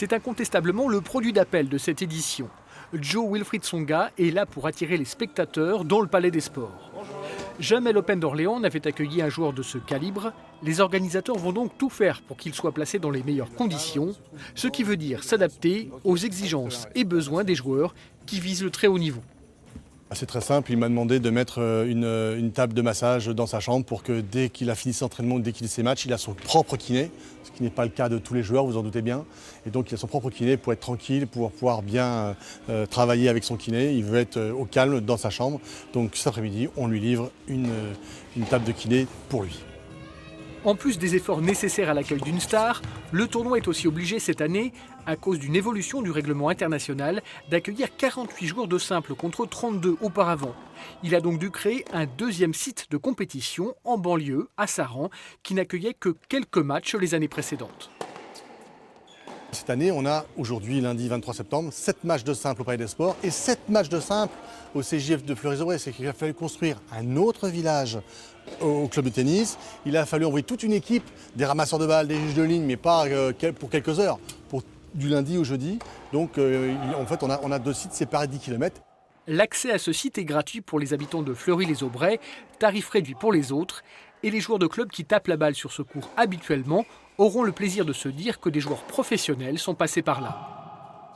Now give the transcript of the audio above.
C'est incontestablement le produit d'appel de cette édition. Joe Wilfried Tsonga est là pour attirer les spectateurs dans le Palais des Sports. Jamais l'Open d'Orléans n'avait accueilli un joueur de ce calibre. Les organisateurs vont donc tout faire pour qu'il soit placé dans les meilleures conditions, ce qui veut dire s'adapter aux exigences et besoins des joueurs qui visent le très haut niveau. C'est très simple, il m'a demandé de mettre une table de massage dans sa chambre pour que dès qu'il a fini son entraînement, dès qu'il a ses matchs, il a son propre kiné, ce qui n'est pas le cas de tous les joueurs, vous en doutez bien. Et donc il a son propre kiné pour être tranquille, pour pouvoir bien travailler avec son kiné. Il veut être au calme dans sa chambre. Donc cet après-midi, on lui livre une table de kiné pour lui. En plus des efforts nécessaires à l'accueil d'une star, le tournoi est aussi obligé cette année, à cause d'une évolution du règlement international, d'accueillir 48 joueurs de simple contre 32 auparavant. Il a donc dû créer un deuxième site de compétition en banlieue, à Saran, qui n'accueillait que quelques matchs les années précédentes. Cette année, on a aujourd'hui, lundi 23 septembre, 7 matchs de simple au Palais des Sports et 7 matchs de simple au CJF de Fleury-les-Aubrais. C'est qu'il a fallu construire un autre village au club de tennis. Il a fallu envoyer toute une équipe, des ramasseurs de balles, des juges de ligne, mais pas pour quelques heures, pour du lundi au jeudi. Donc en fait, on a 2 sites séparés de 10 km. L'accès à ce site est gratuit pour les habitants de Fleury-les-Aubrais, tarif réduit pour les autres. Et les joueurs de club qui tapent la balle sur ce court habituellement auront le plaisir de se dire que des joueurs professionnels sont passés par là.